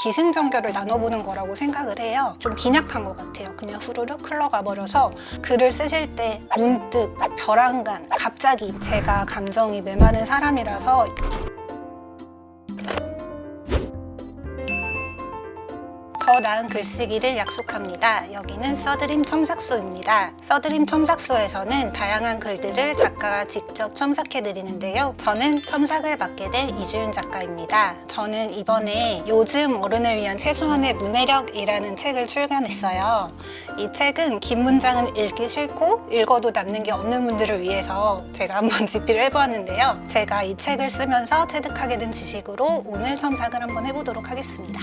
기승전결을 나눠보는 거라고 생각을 해요. 좀 빈약한 것 같아요. 그냥 후루룩 흘러가 버려서 글을 쓰실 때 문득 벼랑간 갑자기 제가 감정이 메마른 사람이라서 더 나은 글쓰기를 약속합니다. 여기는 써드림 첨삭소입니다. 써드림 첨삭소에서는 다양한 글들을 작가가 직접 첨삭해드리는데요. 저는 첨삭을 맡게 된 이주윤 작가입니다. 저는 이번에 요즘 어른을 위한 최소한의 문해력이라는 책을 출간했어요. 이 책은 긴 문장은 읽기 싫고 읽어도 남는 게 없는 분들을 위해서 제가 한번 집필을 해보았는데요. 제가 이 책을 쓰면서 체득하게 된 지식으로 오늘 첨삭을 한번 해보도록 하겠습니다.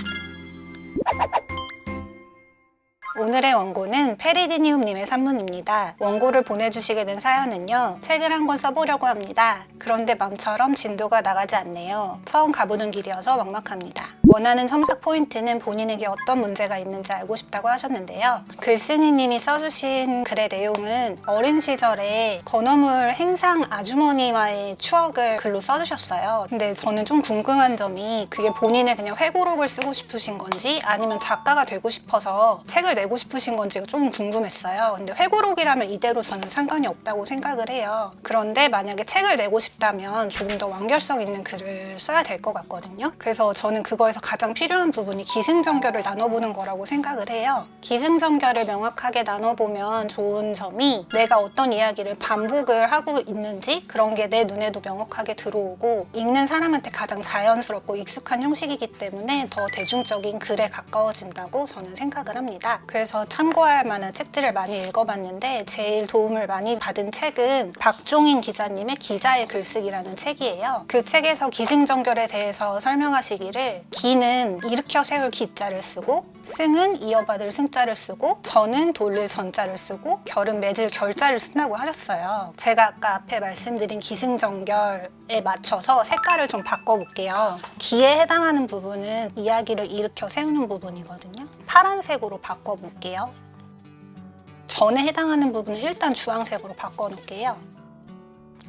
오늘의 원고는 페리디니움님의 산문입니다. 원고를 보내주시게 된 사연은요. 책을 한 권 써보려고 합니다. 그런데 맘처럼 진도가 나가지 않네요. 처음 가보는 길이어서 막막합니다. 원하는 첨삭 포인트는 본인에게 어떤 문제가 있는지 알고 싶다고 하셨는데요. 글쓴이님이 써주신 글의 내용은 어린 시절에 건어물 행상 아주머니와의 추억을 글로 써주셨어요. 근데 저는 좀 궁금한 점이 그게 본인의 그냥 회고록을 쓰고 싶으신 건지 아니면 작가가 되고 싶어서 책을 내고 싶으신 건지가 좀 궁금했어요. 근데 회고록이라면 이대로 저는 상관이 없다고 생각을 해요. 그런데 만약에 책을 내고 싶다면 조금 더 완결성 있는 글을 써야 될 것 같거든요. 그래서 저는 그거에서 가장 필요한 부분이 기승전결을 나눠보는 거라고 생각을 해요. 기승전결을 명확하게 나눠보면 좋은 점이 내가 어떤 이야기를 반복을 하고 있는지 그런 게 내 눈에도 명확하게 들어오고 읽는 사람한테 가장 자연스럽고 익숙한 형식이기 때문에 더 대중적인 글에 가까워진다고 저는 생각을 합니다. 그래서 참고할 만한 책들을 많이 읽어봤는데 제일 도움을 많이 받은 책은 박종인 기자님의 기자의 글쓰기라는 책이에요. 그 책에서 기승전결에 대해서 설명하시기를 기는 일으켜 세울 기자를 쓰고 승은 이어받을 승자를 쓰고 전은 돌릴 전자를 쓰고 결은 맺을 결자를 쓴다고 하셨어요. 제가 아까 앞에 말씀드린 기승전결에 맞춰서 색깔을 좀 바꿔볼게요. 기에 해당하는 부분은 이야기를 일으켜 세우는 부분이거든요. 파란색으로 바꿔볼게요. 전에 해당하는 부분은 일단 주황색으로 바꿔놓을게요.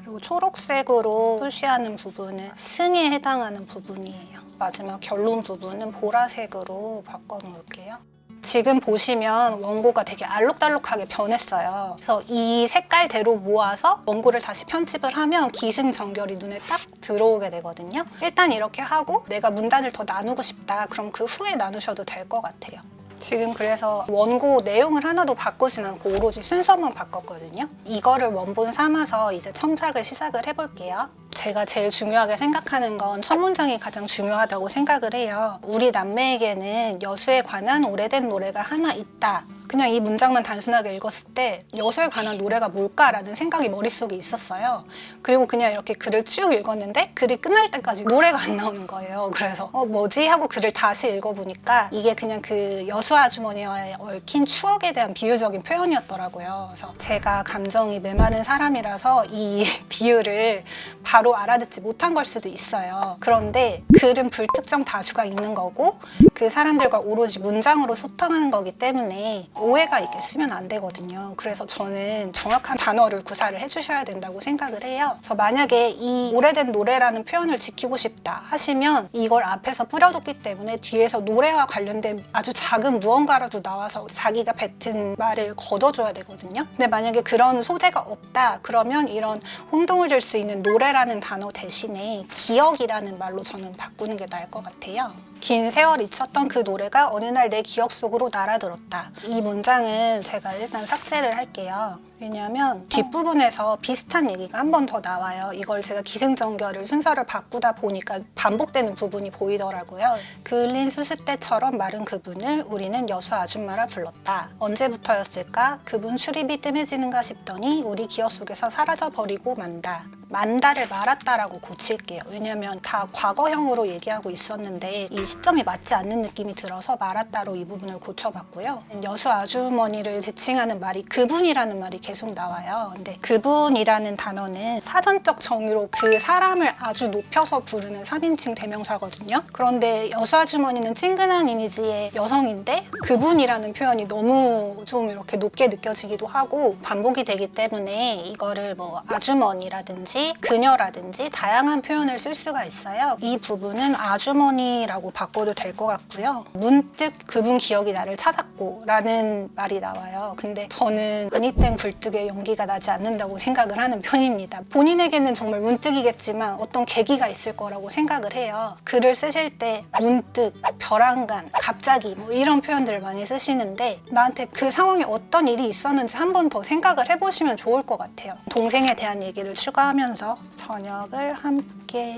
그리고 초록색으로 표시하는 부분은 승에 해당하는 부분이에요. 마지막 결론 부분은 보라색으로 바꿔놓을게요. 지금 보시면 원고가 되게 알록달록하게 변했어요. 그래서 이 색깔대로 모아서 원고를 다시 편집을 하면 기승전결이 눈에 딱 들어오게 되거든요. 일단 이렇게 하고 내가 문단을 더 나누고 싶다. 그럼 그 후에 나누셔도 될 것 같아요. 지금 그래서 원고 내용을 하나도 바꾸진 않고 오로지 순서만 바꿨거든요. 이거를 원본 삼아서 이제 첨삭을 시작을 해볼게요. 제가 제일 중요하게 생각하는 건 첫 문장이 가장 중요하다고 생각을 해요. 우리 남매에게는 여수에 관한 오래된 노래가 하나 있다. 그냥 이 문장만 단순하게 읽었을 때 여수에 관한 노래가 뭘까라는 생각이 머릿속에 있었어요. 그리고 그냥 이렇게 글을 쭉 읽었는데 글이 끝날 때까지 노래가 안 나오는 거예요. 그래서 뭐지? 하고 글을 다시 읽어보니까 이게 그냥 그 여수 아주머니와의 얽힌 추억에 대한 비유적인 표현이었더라고요. 그래서 제가 감정이 메마른 사람이라서 이 비유를 바로 알아듣지 못한 걸 수도 있어요. 그런데 글은 불특정 다수가 있는 거고 그 사람들과 오로지 문장으로 소통하는 거기 때문에 오해가 있게 쓰면 안 되거든요. 그래서 저는 정확한 단어를 구사를 해주셔야 된다고 생각을 해요. 그래서 만약에 이 오래된 노래라는 표현을 지키고 싶다 하시면 이걸 앞에서 뿌려뒀기 때문에 뒤에서 노래와 관련된 아주 작은 무언가라도 나와서 자기가 뱉은 말을 걷어줘야 되거든요. 근데 만약에 그런 소재가 없다 그러면 이런 혼동을 줄 수 있는 노래라는 단어 대신에 기억이라는 말로 저는 바꾸는 게 나을 것 같아요. 긴 세월 잊혔던 그 노래가 어느 날 내 기억 속으로 날아들었다. 이 문장은 제가 일단 삭제를 할게요. 왜냐하면 뒷부분에서 비슷한 얘기가 한 번 더 나와요. 이걸 제가 기승전결을 순서를 바꾸다 보니까 반복되는 부분이 보이더라고요. 그을린 수습대처럼 마른 그분을 우리는 여수 아줌마라 불렀다. 언제부터였을까? 그분 출입이 뜸해지는가 싶더니 우리 기억 속에서 사라져버리고 만다. 만다를 말았다라고 고칠게요. 왜냐면 다 과거형으로 얘기하고 있었는데 이 시점이 맞지 않는 느낌이 들어서 말았다로 이 부분을 고쳐봤고요. 여수 아주머니를 지칭하는 말이 그분이라는 말이 계속 나와요. 근데 그분이라는 단어는 사전적 정의로 그 사람을 아주 높여서 부르는 3인칭 대명사거든요. 그런데 여수 아주머니는 친근한 이미지의 여성인데 그분이라는 표현이 너무 좀 이렇게 높게 느껴지기도 하고 반복이 되기 때문에 이거를 뭐 아주머니라든지 그녀라든지 다양한 표현을 쓸 수가 있어요. 이 부분은 아주머니라고 바꿔도 될 것 같고요. 문득 그분 기억이 나를 찾았고 라는 말이 나와요. 근데 저는 아니 땐 굴뚝에 연기가 나지 않는다고 생각을 하는 편입니다. 본인에게는 정말 문득이겠지만 어떤 계기가 있을 거라고 생각을 해요. 글을 쓰실 때 문득, 벼랑간, 갑자기 뭐 이런 표현들을 많이 쓰시는데 나한테 그 상황에 어떤 일이 있었는지 한 번 더 생각을 해보시면 좋을 것 같아요. 동생에 대한 얘기를 추가하면서 저녁을 함께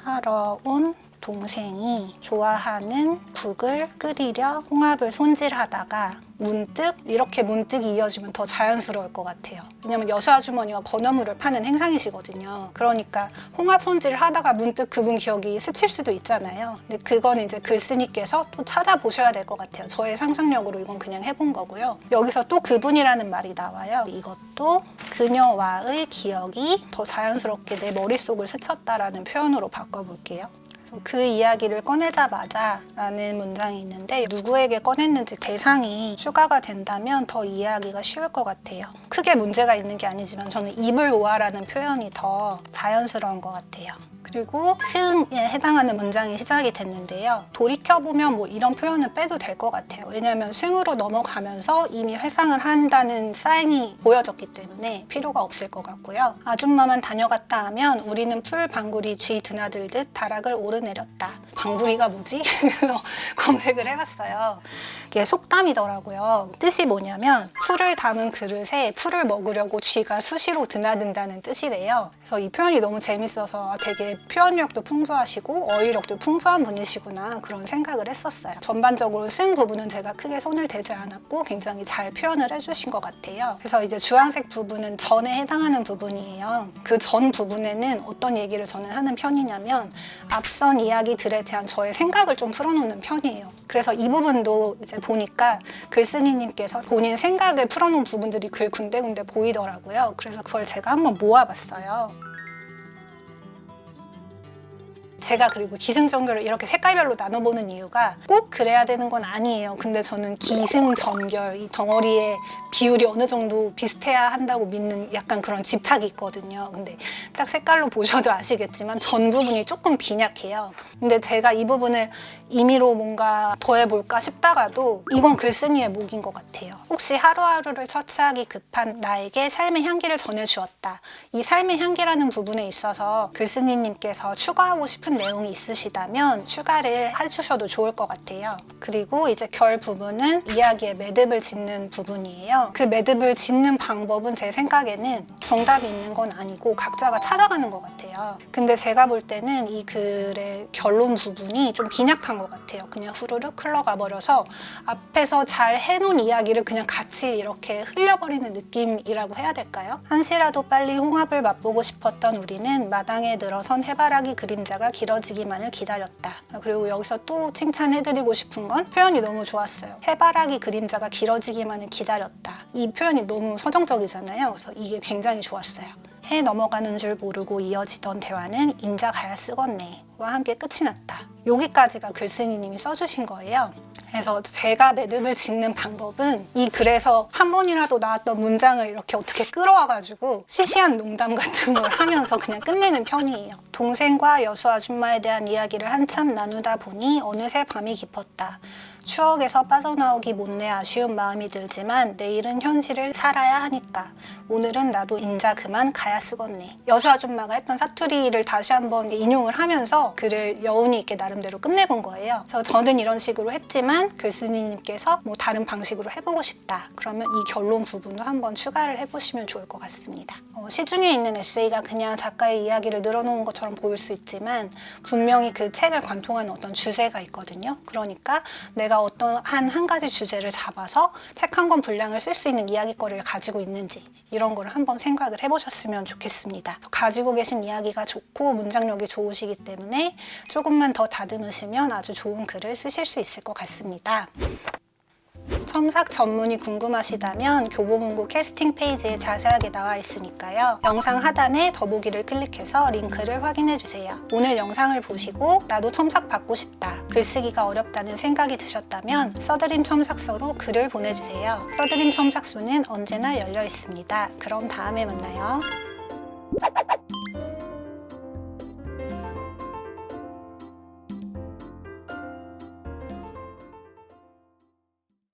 하러 온 동생이 좋아하는 국을 끓이려 홍합을 손질하다가 문득 이렇게 문득이 이어지면 더 자연스러울 것 같아요. 왜냐면 여수 아주머니가 건어물을 파는 행상이시거든요. 그러니까 홍합 손질을 하다가 문득 그분 기억이 스칠 수도 있잖아요. 근데 그건 이제 글쓴이께서 또 찾아보셔야 될 것 같아요. 저의 상상력으로 이건 그냥 해본 거고요. 여기서 또 그분이라는 말이 나와요. 이것도 그녀와의 기억이 더 자연스럽게 내 머릿속을 스쳤다라는 표현으로 바꿔볼게요. 그 이야기를 꺼내자마자 라는 문장이 있는데 누구에게 꺼냈는지 대상이 추가가 된다면 더 이해하기가 쉬울 것 같아요. 크게 문제가 있는 게 아니지만 저는 입을 모아라는 표현이 더 자연스러운 것 같아요. 그리고 승에 해당하는 문장이 시작이 됐는데요. 돌이켜보면 뭐 이런 표현은 빼도 될 것 같아요. 왜냐하면 승으로 넘어가면서 이미 회상을 한다는 사인이 보여졌기 때문에 필요가 없을 것 같고요. 아줌마만 다녀갔다 하면 우리는 풀 방구리 쥐 드나들듯 다락을 오르내렸다. 방구리가 뭐지? 그래서 검색을 해봤어요. 이게 속담이더라고요. 뜻이 뭐냐면 풀을 담은 그릇에 풀을 먹으려고 쥐가 수시로 드나든다는 뜻이래요. 그래서 이 표현이 너무 재밌어서 되게 표현력도 풍부하시고 어휘력도 풍부한 분이시구나 그런 생각을 했었어요. 전반적으로 승 부분은 제가 크게 손을 대지 않았고 굉장히 잘 표현을 해주신 것 같아요. 그래서 이제 주황색 부분은 전에 해당하는 부분이에요. 그 전 부분에는 어떤 얘기를 저는 하는 편이냐면 앞선 이야기들에 대한 저의 생각을 좀 풀어놓는 편이에요. 그래서 이 부분도 이제 보니까 글쓴이님께서 본인 생각을 풀어놓은 부분들이 글 군데군데 보이더라고요. 그래서 그걸 제가 한번 모아봤어요. 제가 그리고 기승전결을 이렇게 색깔별로 나눠보는 이유가 꼭 그래야 되는 건 아니에요. 근데 저는 기승전결, 이 덩어리의 비율이 어느 정도 비슷해야 한다고 믿는 약간 그런 집착이 있거든요. 근데 딱 색깔로 보셔도 아시겠지만 전 부분이 조금 빈약해요. 근데 제가 이 부분을 임의로 뭔가 더해볼까 싶다가도 이건 글쓴이의 몫인 것 같아요. 혹시 하루하루를 처치하기 급한 나에게 삶의 향기를 전해주었다. 이 삶의 향기라는 부분에 있어서 글쓴이님께서 추가하고 싶은 내용이 있으시다면 추가를 해주셔도 좋을 것 같아요. 그리고 이제 결 부분은 이야기의 매듭을 짓는 부분이에요. 그 매듭을 짓는 방법은 제 생각에는 정답이 있는 건 아니고 각자가 찾아가는 것 같아요. 근데 제가 볼 때는 이 글의 결론 부분이 좀 빈약한 것 같아요. 그냥 후루룩 흘러가 버려서 앞에서 잘 해놓은 이야기를 그냥 같이 이렇게 흘려버리는 느낌이라고 해야 될까요? 한시라도 빨리 홍합을 맛보고 싶었던 우리는 마당에 늘어선 해바라기 그림자가 길어지기만을 기다렸다. 그리고 여기서 또 칭찬해드리고 싶은 건 표현이 너무 좋았어요. 해바라기 그림자가 길어지기만을 기다렸다. 이 표현이 너무 서정적이잖아요. 그래서 이게 굉장히 좋았어요. 해 넘어가는 줄 모르고 이어지던 대화는 인자 가야 쓰겄네 와 함께 끝이 났다. 여기까지가 글쓴이님이 써주신 거예요. 그래서 제가 매듭을 짓는 방법은 이 글에서 한 번이라도 나왔던 문장을 이렇게 어떻게 끌어와가지고 시시한 농담 같은 걸 하면서 그냥 끝내는 편이에요. 동생과 여수 아줌마에 대한 이야기를 한참 나누다 보니 어느새 밤이 깊었다. 추억에서 빠져나오기 못내 아쉬운 마음이 들지만 내일은 현실을 살아야 하니까 오늘은 나도 인자 그만 가야 쓰겄네. 여수 아줌마가 했던 사투리를 다시 한번 인용을 하면서 글을 여운이 있게 나름대로 끝내본 거예요. 그래서 저는 이런 식으로 했지만 글쓴이님께서 뭐 다른 방식으로 해보고 싶다. 그러면 이 결론 부분도 한번 추가를 해보시면 좋을 것 같습니다. 시중에 있는 에세이가 그냥 작가의 이야기를 늘어놓은 것처럼 보일 수 있지만 분명히 그 책을 관통하는 어떤 주제가 있거든요. 그러니까 내가 어떤 한 가지 주제를 잡아서 책 한 권 분량을 쓸 수 있는 이야기거리를 가지고 있는지 이런 거를 한번 생각을 해보셨으면 좋겠습니다. 가지고 계신 이야기가 좋고 문장력이 좋으시기 때문에 조금만 더 다듬으시면 아주 좋은 글을 쓰실 수 있을 것 같습니다. 첨삭 전문이 궁금하시다면 교보문고 캐스팅 페이지에 자세하게 나와 있으니까요. 영상 하단에 더보기를 클릭해서 링크를 확인해주세요. 오늘 영상을 보시고 나도 첨삭 받고 싶다, 글쓰기가 어렵다는 생각이 드셨다면 써드림 첨삭소로 글을 보내주세요. 써드림 첨삭소는 언제나 열려 있습니다. 그럼 다음에 만나요.